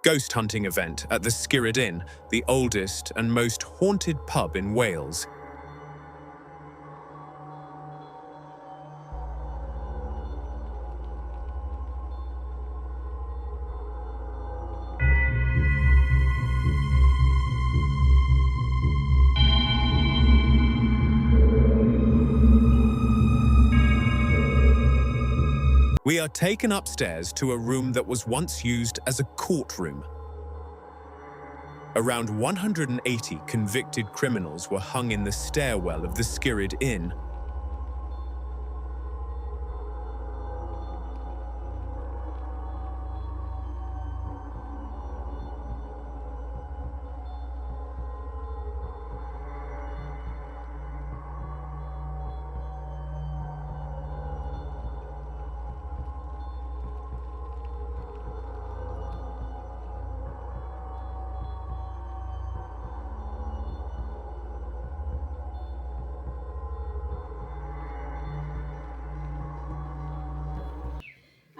ghost hunting event at the Skirred Inn, the oldest and most haunted pub in Wales. We are taken upstairs to a room that was once used as a courtroom. Around 180 convicted criminals were hung in the stairwell of the Skirred Inn.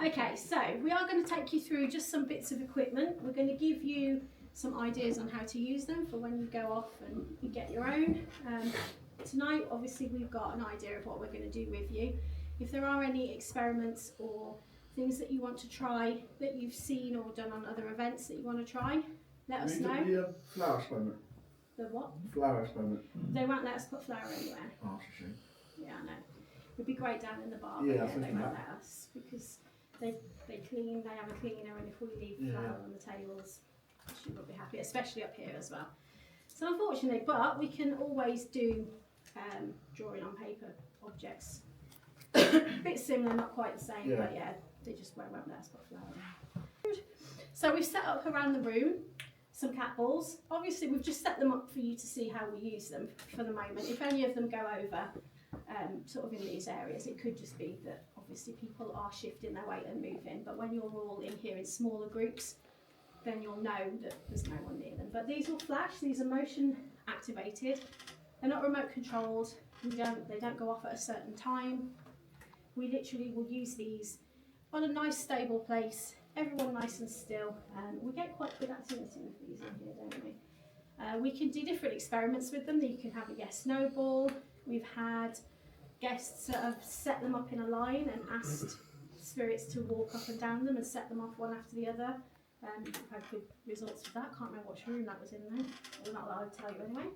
Okay, so we are going to take you through just some bits of equipment. We're going to give you some ideas on how to use them for when you go off and you get your own. Tonight, obviously, we've got an idea of what we're going to do with you. If there are any experiments or things that you want to try that you've seen or done on other events that you want to try, let us know. The flower experiment. The what? Flower experiment. They won't let us put flour anywhere. Oh, that's a shame. Yeah, I know. It'd be great down in the bar, Yeah, but they won't let us because they clean, they have a cleaner, and if we leave flour on the tables, she won't be happy, especially up here as well. So unfortunately, but we can always do drawing on paper objects. A bit similar, not quite the same, but yeah, they just won't let us put flour. So we've set up around the room some cat balls. Obviously, we've just set them up for you to see how we use them for the moment. If any of them go over, sort of in these areas, it could just be that obviously people are shifting their weight and moving, but when you're all in here in smaller groups, then you'll know that there's no one near them. But these will flash, these are motion activated, they're not remote controlled, they don't go off at a certain time. We literally will use these on a nice stable place, everyone nice and still, and we get quite good activity with these in here, don't we? We can do different experiments with them. You can have a yes no ball. We've had guests that have set them up in a line and asked spirits to walk up and down them and set them off one after the other. We've had good results with that. Can't remember which room that was in there. We're not allowed to tell you anyway.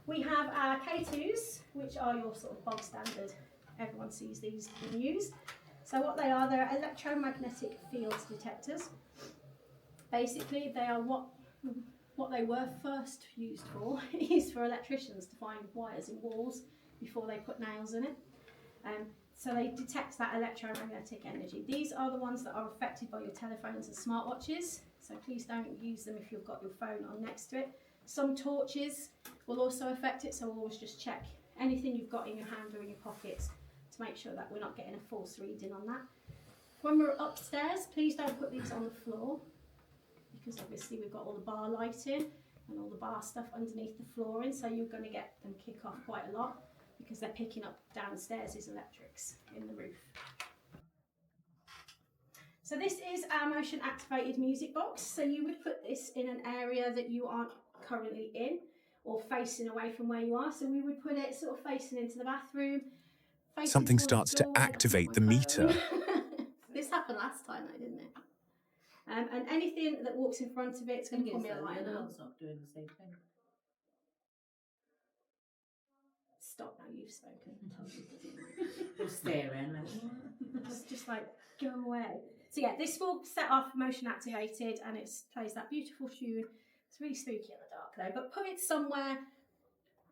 We have our K2s, which are your sort of bog standard. Everyone sees these being used. So what they are, they're electromagnetic field detectors. Basically, they are what they were first used for is for electricians to find wires in walls before they put nails in it. So they detect that electromagnetic energy. These are the ones that are affected by your telephones and smartwatches, so please don't use them if you've got your phone on next to it. Some torches will also affect it, so always just check anything you've got in your hand or in your pockets to make sure that we're not getting a false reading on that. When we're upstairs, please don't put these on the floor, because obviously we've got all the bar lighting and all the bar stuff underneath the flooring, so you're going to get them kick off quite a lot because they're picking up downstairs electrics in the roof. So this is our motion activated music box. So you would put this in an area that you aren't currently in or facing away from where you are. So we would put it sort of facing into the bathroom. Something starts to activate the meter. This happened last time though, didn't it? And anything that walks in front of it, it's going to come me a light now. Not doing the same thing. Stop now, you've spoken. You're staring. just like, go away. So yeah, this will set off motion activated and it plays that beautiful tune. It's really spooky in the dark though, but put it somewhere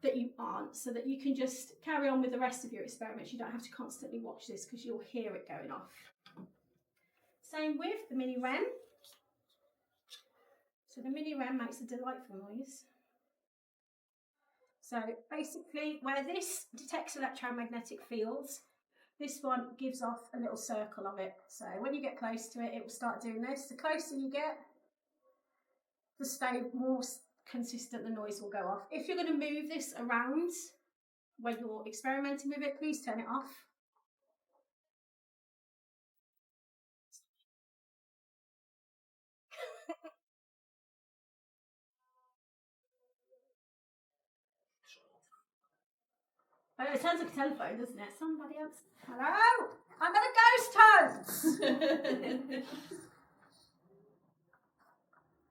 that you aren't so that you can just carry on with the rest of your experiments. You don't have to constantly watch this because you'll hear it going off. Same with the mini REM. So the mini REM makes a delightful noise. So basically, where this detects electromagnetic fields, this one gives off a little circle of it. So when you get close to it, it will start doing this. The closer you get, the more consistent the noise will go off. If you're going to move this around when you're experimenting with it, please turn it off. Oh, it sounds like a telephone, doesn't it? Somebody else. Hello? I'm at a ghost hunt!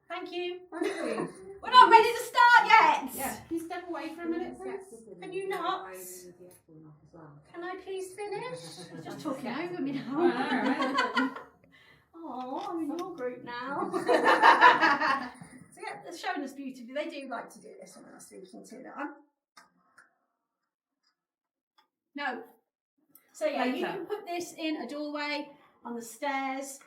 Thank you. We're not ready to start yet! Yeah, can you step away for a minute, please? Can you not? Can I please finish? You're just talking over me now. Oh, I'm in your group now. So yeah, they're showing us beautifully. They do like to do this when I'm speaking to them. No. So yeah, you can put this in a doorway, on the stairs.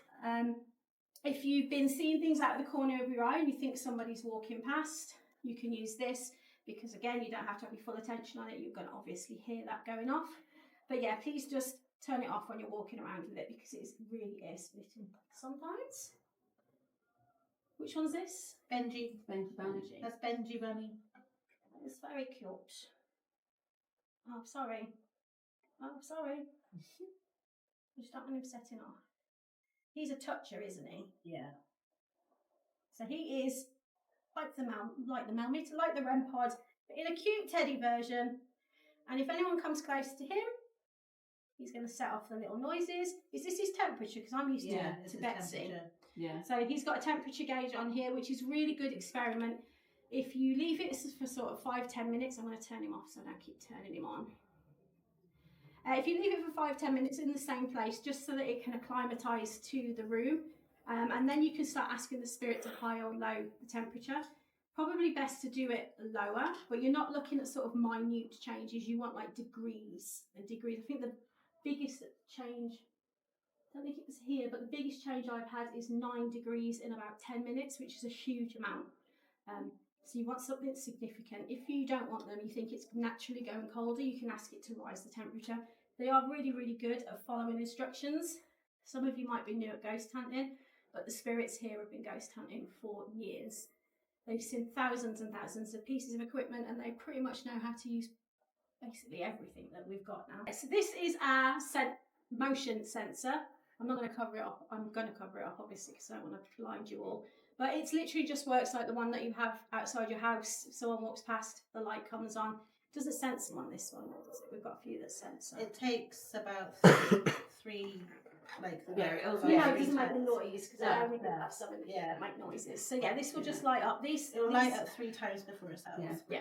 If you've been seeing things out of the corner of your eye and you think somebody's walking past, you can use this because again, you don't have to have your full attention on it. You're going to obviously hear that going off. But yeah, please just turn it off when you're walking around with it because it's really ear splitting sometimes. Which one's this? Benji. Benji. That's Benji Bunny. It's very cute. Oh, sorry. Oh, sorry. I just don't want him setting off. He's a toucher, isn't he? Yeah. So he is like the Melmeter, like the REM pod, but in a cute teddy version. And if anyone comes close to him, he's going to set off the little noises. Is this his temperature? Because I'm used to Betsy. Yeah. So he's got a temperature gauge on here, which is really good experiment. If you leave it for sort of 5-10 minutes, I'm going to turn him off so I don't keep turning him on. If you leave it for 5-10 minutes in the same place, just so that it can acclimatise to the room, and then you can start asking the spirit to high or low the temperature. Probably best to do it lower, but you're not looking at sort of minute changes. You want like degrees and degrees. I think the biggest change, I don't think it was here, but the biggest change I've had is 9 degrees in about 10 minutes, which is a huge amount. So you want something significant. If you don't want them, you think it's naturally going colder, you can ask it to rise the temperature. They are really, really good at following instructions. Some of you might be new at ghost hunting, but the spirits here have been ghost hunting for years. They've seen thousands and thousands of pieces of equipment and they pretty much know how to use basically everything that we've got now. So this is our motion sensor. I'm not going to cover it up. I'm going to cover it up, obviously, because I don't want to blind you all. But it literally just works like the one that you have outside your house. If someone walks past, the light comes on. It doesn't sense them on this one, does it? We've got a few that sense. It takes about three, like, it doesn't make the noise because I only have some in here that make noises. So yeah, this will just light up. It will light up 3 times before it sounds. Yeah.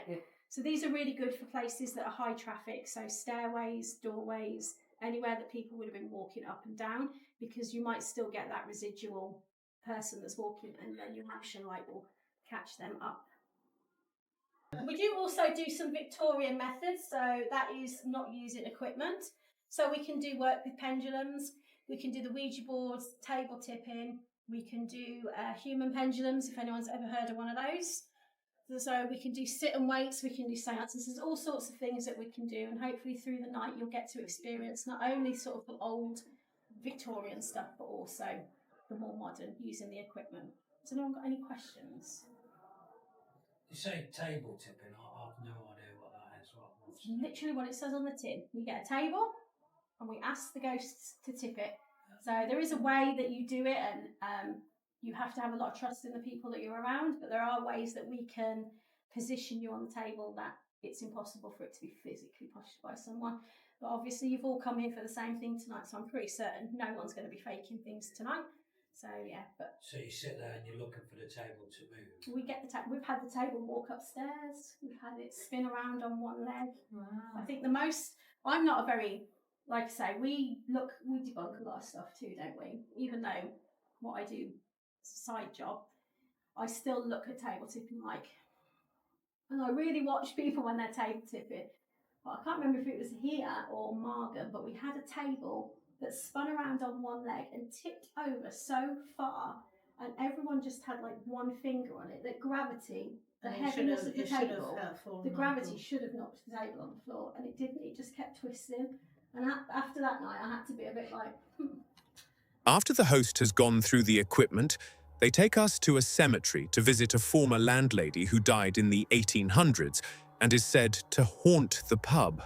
So these are really good for places that are high traffic, so stairways, doorways, anywhere that people would have been walking up and down, because you might still get that residual person that's walking and then your motion light will catch them up. We do also do some Victorian methods, so that is not using equipment. So we can do work with pendulums, we can do the Ouija boards, table tipping, we can do human pendulums, if anyone's ever heard of one of those. So we can do sit and waits, we can do seances, there's all sorts of things that we can do, and hopefully through the night you'll get to experience not only sort of the old Victorian stuff, but also the more modern using the equipment. Has anyone got any questions? You say table tipping, I've no idea what that is. It's literally what it says on the tin. You get a table and we ask the ghosts to tip it. So there is a way that you do it, and you have to have a lot of trust in the people that you're around, but there are ways that we can position you on the table that it's impossible for it to be physically pushed by someone. But obviously you've all come here for the same thing tonight, so I'm pretty certain no one's going to be faking things tonight. So yeah, but so you sit there and you're looking for the table to move. We get we've had the table walk upstairs. We've had it spin around on one leg. Wow. I think the most. I'm not a very, like I say, we debunk a lot of stuff too, don't we? Even though what I do is a side job, I still look at table tipping and I really watch people when they're table tipping. But I can't remember if it was here or Margam, but we had a table that spun around on one leg and tipped over so far, and everyone just had like one finger on it. That gravity, the heaviness of the table, the gravity should have knocked the table on the floor, and it didn't. It just kept twisting. And after that night, I had to be a bit like, After the host has gone through the equipment, they take us to a cemetery to visit a former landlady who died in the 1800s and is said to haunt the pub.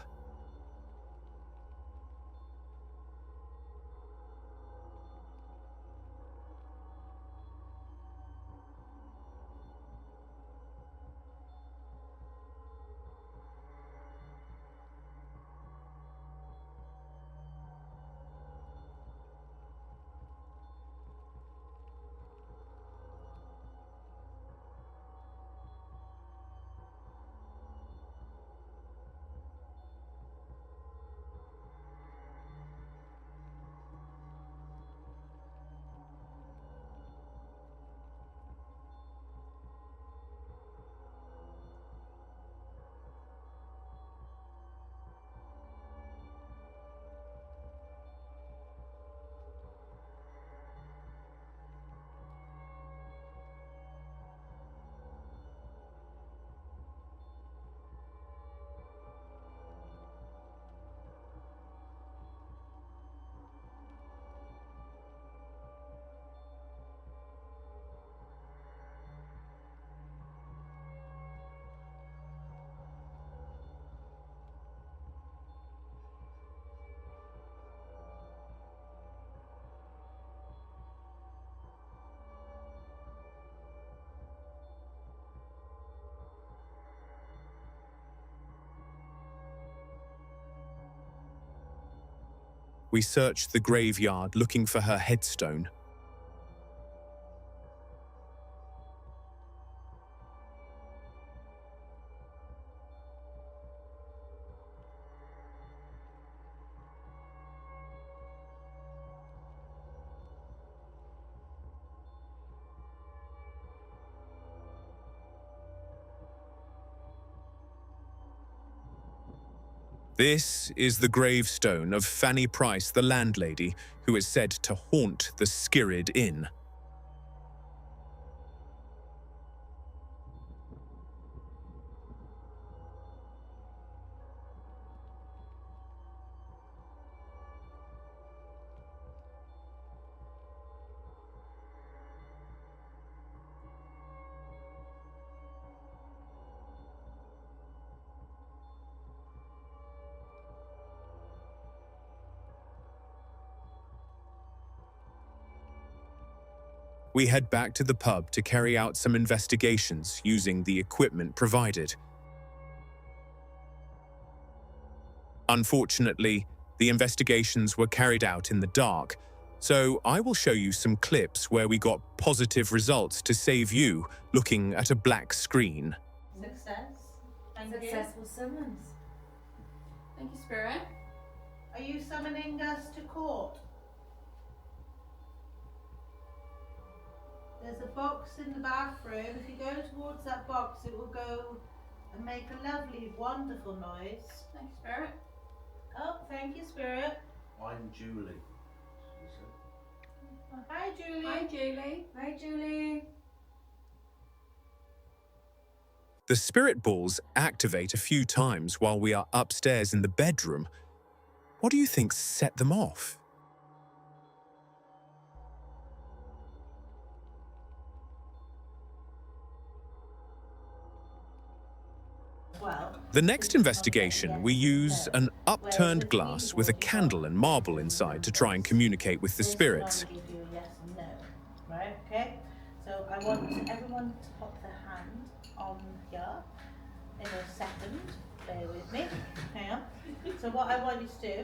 We search the graveyard looking for her headstone. This is the gravestone of Fanny Price, the landlady, who is said to haunt the Skirred Inn. We head back to the pub to carry out some investigations using the equipment provided. Unfortunately, the investigations were carried out in the dark, so I will show you some clips where we got positive results to save you looking at a black screen. Success. Thank Successful summons. Thank you, Spirit. you. Are you summoning us to court? There's a box in the bathroom. If you go towards that box, it will go and make a lovely, wonderful noise. Thank you, Spirit. Oh, thank you, Spirit. I'm Julie. Hi, Julie. Hi, Julie. Hi, Julie. The spirit balls activate a few times while we are upstairs in the bedroom. What do you think set them off? Well, The next investigation, we use an upturned glass with a candle and marble inside to try and communicate with the spirits. This will only give you a yes and no. Right, okay? So I want everyone to pop their hand on here in a second. Bear with me. Hang on. So what I want you to do,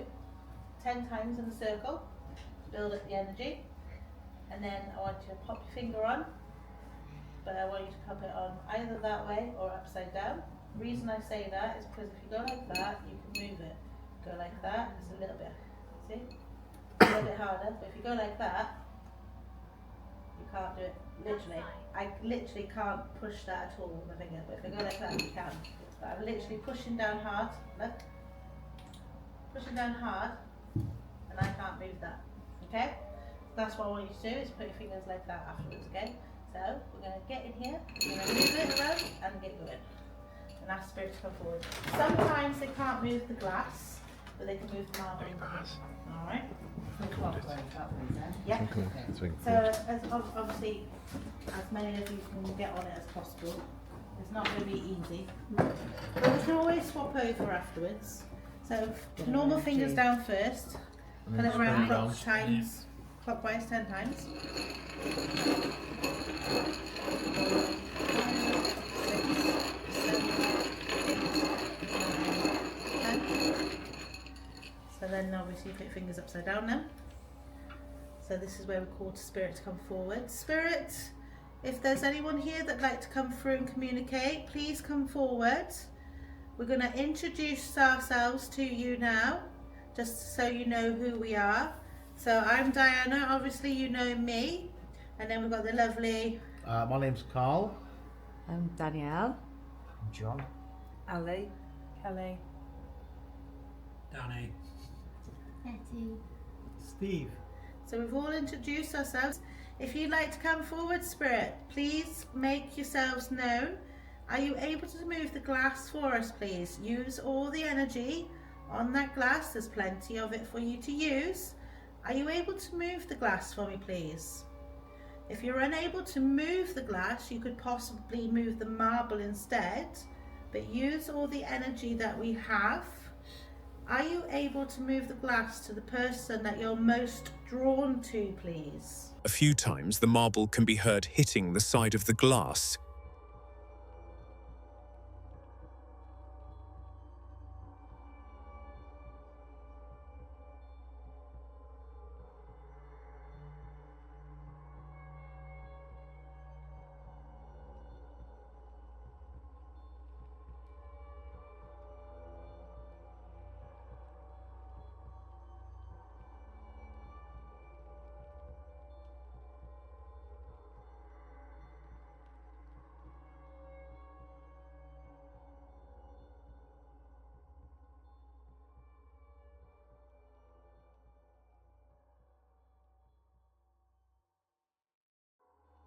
10 times in a circle, to build up the energy. And then I want you to pop your finger on, but I want you to pop it on either that way or upside down. The reason I say that is because if you go like that, you can move it. Go like that, it's a little bit, see? A little bit harder, but if you go like that, you can't do it, literally. I literally can't push that at all with my finger, but if I go like that, you can. But I'm literally pushing down hard, look. Pushing down hard, and I can't move that, okay? That's what I want you to do, is put your fingers like that afterwards, okay? So, we're going to get in here, we're going to move it around, and get going. And ask spirit to come forward. Sometimes they can't move the glass, but they can move the marble. Alright? Yeah. So, as obviously, as many of you can get on it as possible. It's not going to be easy. But we can always swap over afterwards. So, normal fingers down first. Put it around clockwise 10 times. 10. So then obviously put your fingers upside down now. So this is where we call to spirit to come forward. Spirit, if there's anyone here that'd like to come through and communicate, please come forward. We're going to introduce ourselves to you now, just so you know who we are. So I'm Diana, obviously you know me. And then we've got the lovely... My name's Carl. I'm Danielle. John. Ali. Kelly. Danny. Steve. So we've all introduced ourselves. If you'd like to come forward, Spirit, please make yourselves known. Are you able to move the glass for us, please? Use all the energy on that glass. There's plenty of it for you to use. Are you able to move the glass for me, please? If you're unable to move the glass, you could possibly move the marble instead, but use all the energy that we have. Are you able to move the glass to the person that you're most drawn to, please? A few times, the marble can be heard hitting the side of the glass.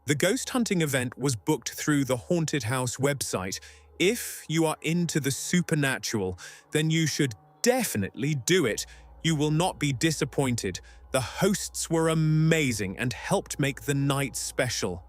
The ghost hunting event was booked through the Haunted House website. If you are into the supernatural, then you should definitely do it. You will not be disappointed. The hosts were amazing and helped make the night special.